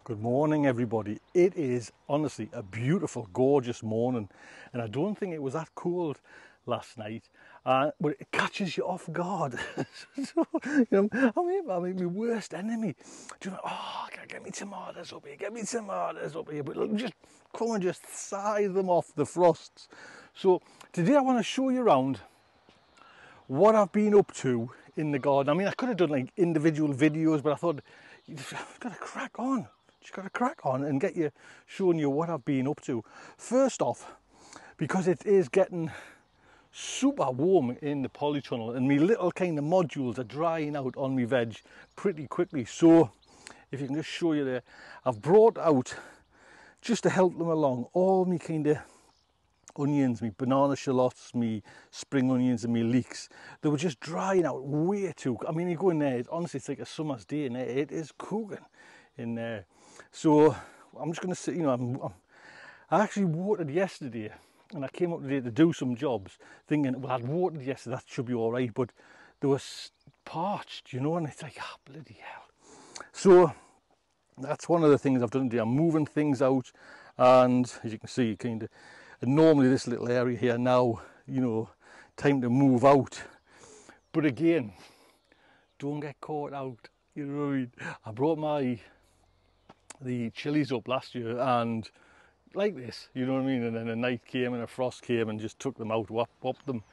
Good morning, everybody. It is honestly a beautiful, gorgeous morning, and I don't think it was that cold last night, but it catches you off guard. So, I mean, my worst enemy. Do you know, oh, get me tomatoes up here, get me tomatoes up here, but look, just come and just size them off the frosts. So today I want to show you around what I've been up to in the garden. I mean, I could have done like individual videos, but I thought I've got to crack on. Just got to crack on and get you showing you what I've been up to. First off, because it is getting super warm in the polytunnel and my little kind of modules are drying out on my veg pretty quickly. So if you can just show you there, I've brought out, just to help them along, all my kind of onions, my banana shallots, my spring onions and my leeks. They were just drying out way too. I mean, you go in there, honestly, it's like a summer's day in there. It is cooking in there. So I'm just going to sit, I actually watered yesterday, and I came up today to do some jobs thinking, well, I'd watered yesterday, that should be all right, but they were parched, and it's like, oh, bloody hell. So that's one of the things I've done today. I'm moving things out, and as you can see, and normally this little area here now, time to move out. But again, don't get caught out, you know what I mean? I brought the chilies up last year, and like this, you know what I mean? And then a night came and a frost came and just took them out, whopped them.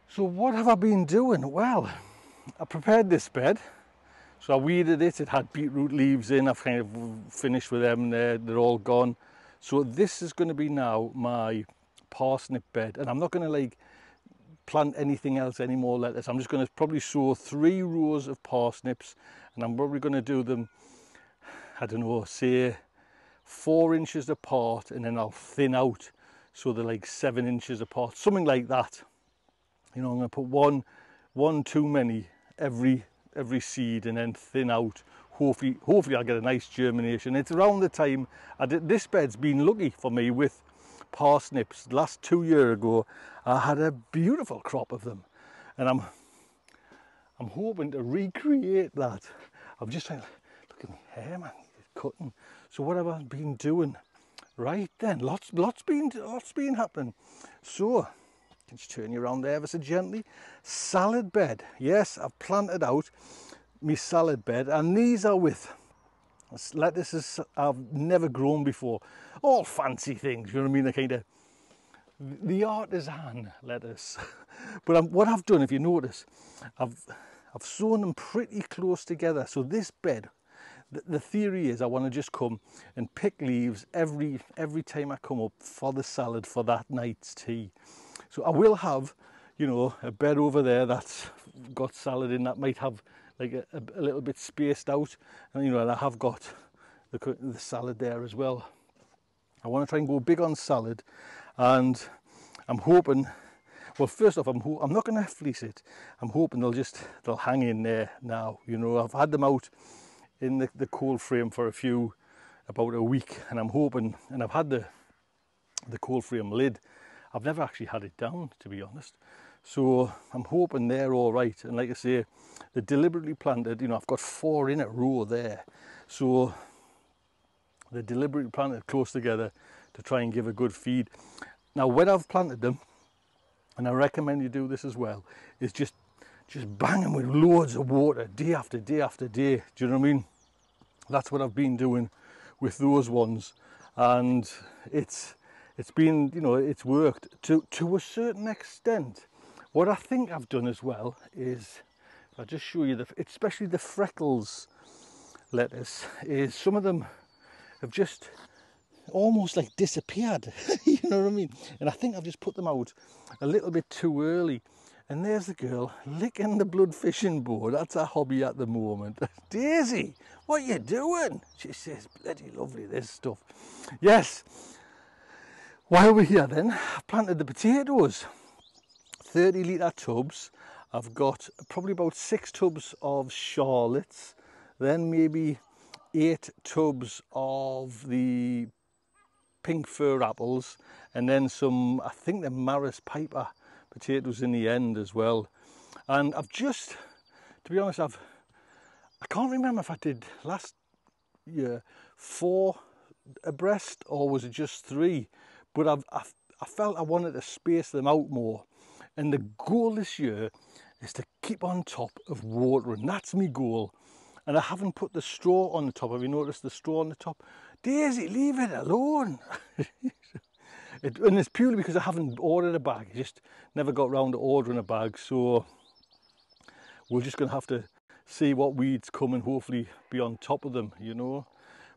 So what have I been doing? Well, I prepared this bed. So I weeded it. It had beetroot leaves in. I've kind of finished with them there. They're all gone. So this is going to be now my parsnip bed, and I'm not going to like plant anything else, any more lettuce. I'm just going to probably sow 3 rows of parsnips, and I'm probably going to do them, I don't know, say 4 inches apart, and then I'll thin out so they're like 7 inches apart, something like that. I'm going to put one too many every seed, and then thin out. Hopefully I'll get a nice germination. It's around the time this bed's been lucky for me with parsnips. Last 2 years ago, I had a beautiful crop of them, and I'm hoping to recreate that. I'm just trying to look at my hair, man. Cutting. So what have I been doing? Right then, lots been happening. So can you turn you around there ever so gently? Salad bed. Yes, I've planted out my salad bed, and these are with lettuces I've never grown before. All fancy things, you know what I mean? The kind of the artisan lettuce. But what I've done, if you notice, I've sown them pretty close together. So this bed, the theory is I want to just come and pick leaves every time I come up for the salad for that night's tea. So I will have, a bed over there that's got salad in, that might have like a little bit spaced out, and and I have got the salad there as well. I want to try and go big on salad, and I'm hoping, well, first off, I'm not going to fleece it. I'm hoping they'll hang in there now. I've had them out in the cold frame for about a week, and I'm hoping, and I've had the cold frame lid. I've never actually had it down, to be honest. So I'm hoping they're all right. And like I say, they're deliberately planted. I've got 4 in a row there. So they're deliberately planted close together to try and give a good feed. Now, when I've planted them, and I recommend you do this as well, is just bang them with loads of water day after day after day. Do you know what I mean? That's what I've been doing with those ones, and it's been, it's worked to a certain extent. What I think I've done as well is, I'll just show you, especially the freckles lettuce, is some of them have just almost like disappeared. You know what I mean? And I think I've just put them out a little bit too early. And there's the girl licking the blood fishing board. That's her hobby at the moment. Daisy, what are you doing? She says, bloody lovely, this stuff. Yes. While we're here then, I've planted the potatoes. 30 litre tubs. I've got probably about 6 tubs of Charlottes. Then maybe 8 tubs of the pink fir apples. And then some, I think the Maris Piper potatoes in the end as well. And I've just, to be honest, I can't remember if I did last 4 abreast, or was it just 3? But I felt I wanted to space them out more, and the goal this year is to keep on top of watering. That's my goal. And I haven't put the straw on the top. Have you noticed the straw on the top? Daisy, leave it alone. And it's purely because I haven't ordered a bag. I just never got round to ordering a bag. So we're just going to have to see what weeds come and hopefully be on top of them, you know.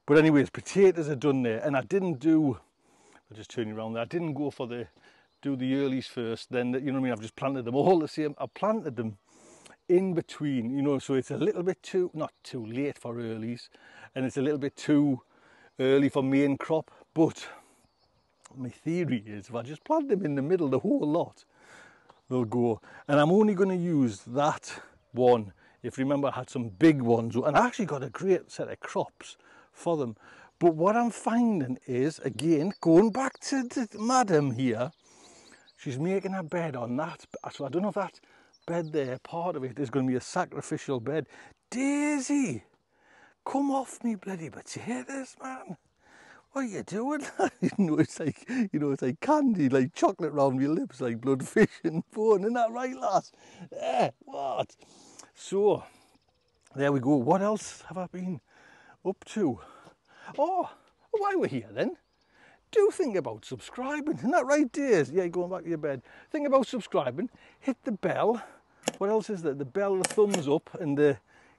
But anyways, potatoes are done there. And I didn't do, I'll just turn you around there. I didn't go for do the earlies first. Then, you know what I mean? I've just planted them all the same. I planted them in between, you know, so it's a little bit not too late for earlies, and it's a little bit too early for main crop. But my theory is if I just plant them in the middle, the whole lot, they'll go. And I'm only going to use that one. If you remember, I had some big ones, and I actually got a great set of crops for them. But what I'm finding is, again, going back to the madam here, she's making a bed on that. So I don't know if that bed there, part of it is going to be a sacrificial bed. Daisy, come off me bloody potatoes, man. What are you doing? It's like candy, like chocolate round your lips, like blood, fish and bone. Isn't that right, lass? What? So, there we go. What else have I been up to? Oh, why we're here then? Do think about subscribing. Isn't that right, Days? Yeah, going back to your bed. Think about subscribing. Hit the bell. What else is there? The bell, the thumbs up, and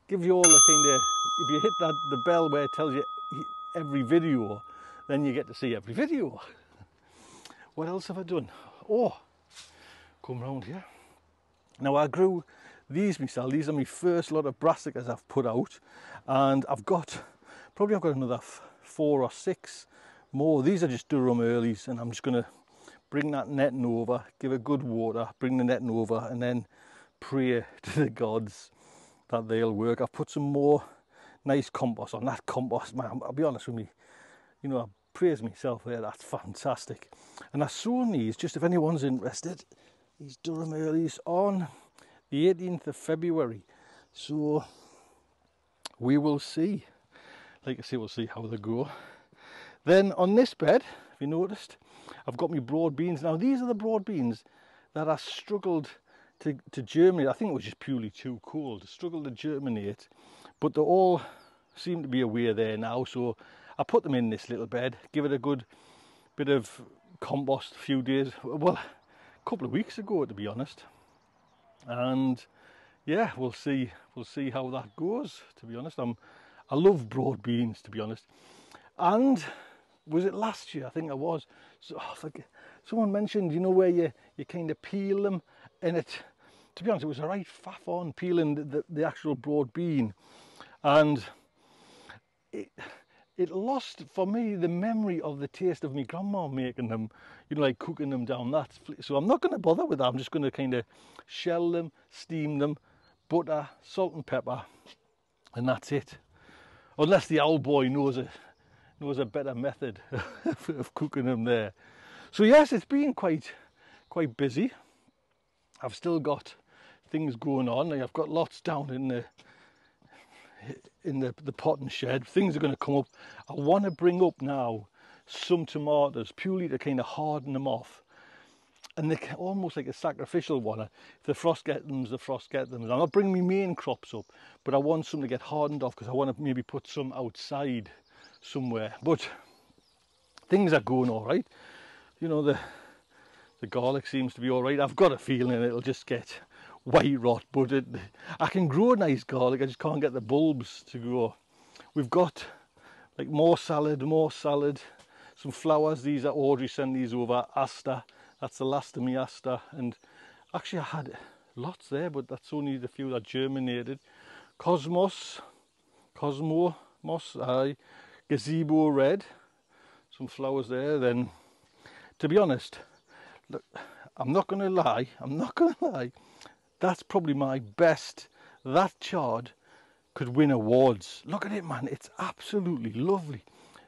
give you all the kind of, if you hit the bell where it tells you every video, then you get to see every video. What else have I done? Oh, come round here. Now I grew these myself. These are my first lot of brassicas I've put out, and I've got another 4 or 6 more. These are just Durham earlies, and I'm just going to bring that netting over, give it good water, bring the netting over, and then pray to the gods that they'll work. I've put some more nice compost on. That compost, man, I'll be honest with me, you know, I praise myself there, that's fantastic. And I sown these, just if anyone's interested, these Durham earlies on the 18th of February. So we will see. Like I say, we'll see how they go. Then on this bed, if you noticed, I've got my broad beans. Now these are the broad beans that I struggled to germinate. I think it was just purely too cold. Struggled to germinate, but they all seem to be away there now. So I put them in this little bed, give it a good bit of compost a few days, well, a couple of weeks ago to be honest. And yeah, we'll see how that goes, to be honest. I love broad beans, to be honest. And was it last year? I think it was. So, someone mentioned, you know, where you kind of peel them, and to be honest, it was a right faff on peeling the actual broad bean, and it lost for me the memory of the taste of my grandma making them, you know, like cooking them down that. So I'm not going to bother with that. I'm just going to kind of shell them, steam them, butter, salt and pepper, and that's it. Unless the old boy knows a better method of cooking them there. So yes, it's been quite busy. I've still got things going on. I've got lots down in the potting shed. Things are going to come up. I want to bring up now some tomatoes purely to kind of harden them off, and they're almost like a sacrificial one. If the frost get them, the frost get them. I'm not bringing my main crops up, but I want some to get hardened off because I want to maybe put some outside somewhere. But things are going all right. You know, the garlic seems to be all right. I've got a feeling it'll just get white rot, but I can grow nice garlic. I just can't get the bulbs to grow. We've got like more salad, some flowers. These are Audrey sent these over. Aster, that's the last of me aster, and actually I had lots there, but that's only the few that germinated. Cosmo moss, gazebo red, some flowers there. Then, to be honest, look, I'm not gonna lie, that's probably my best. That chard could win awards. Look at it, man, it's absolutely lovely.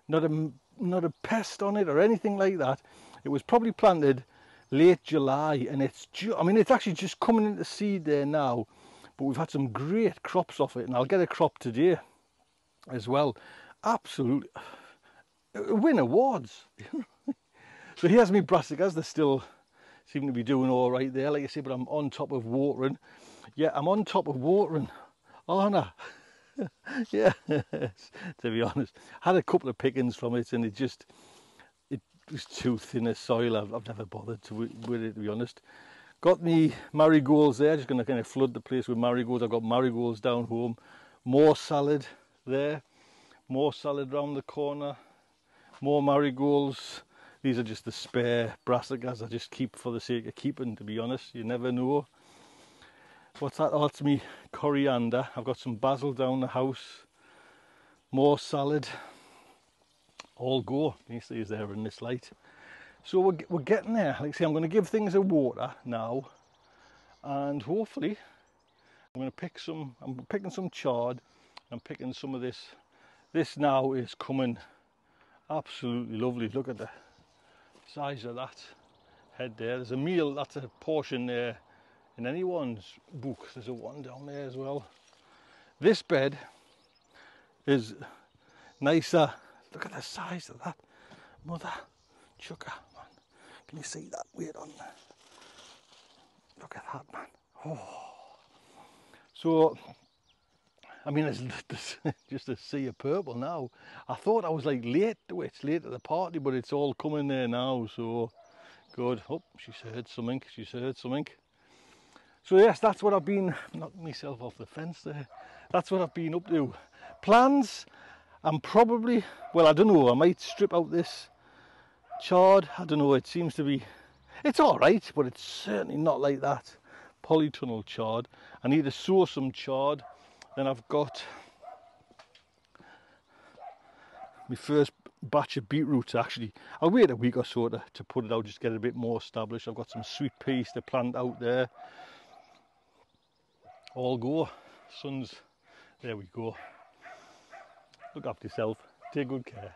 Not a pest on it or anything like that. It was probably planted late July, and it's actually just coming into seed there now, but we've had some great crops off it, and I'll get a crop today as well. absolutely win awards. So here's me brassicas. They still seem to be doing all right there, like I say, but I'm on top of watering. Yeah, I'm on top of watering, aren't I? Yeah, to be honest. Had a couple of pickings from it and it was too thin a soil. I've never bothered with it, to be honest. Got me marigolds there, just going to kind of flood the place with marigolds. I've got marigolds down home. More salad there, more salad round the corner, more marigolds. These are just the spare brassicas I just keep for the sake of keeping, to be honest. You never know. What's that? Oh, that's me coriander. I've got some basil down the house. More salad. All go. These things there in this light. So we're getting there. Like I say, I'm going to give things a water now. And hopefully, I'm picking some chard. I'm picking some of this. This now is coming absolutely lovely. Look at the size of that head there. There's a meal, that's a portion there in anyone's book. There's a one down there as well. This bed is nicer. Look at the size of that. Mother chucker, man. Can you see that weight on there? Look at that, man. Oh. So, I mean, it's just a sea of purple now. I thought I was like late to it, late to the party, but it's all coming there now, so good. Oh, she's heard something, So yes, that's what I've been, knocking myself off the fence there. That's what I've been up to. Plans, I'm probably, well, I don't know, I might strip out this chard. I don't know, it seems to be, it's all right, but it's certainly not like that Polytunnel chard. I need to sow some chard. Then I've got my first batch of beetroot. Actually, I'll wait a week or so to put it out, just get it a bit more established. I've got some sweet peas to plant out there. All go. Sun's, there we go. Look after yourself, take good care.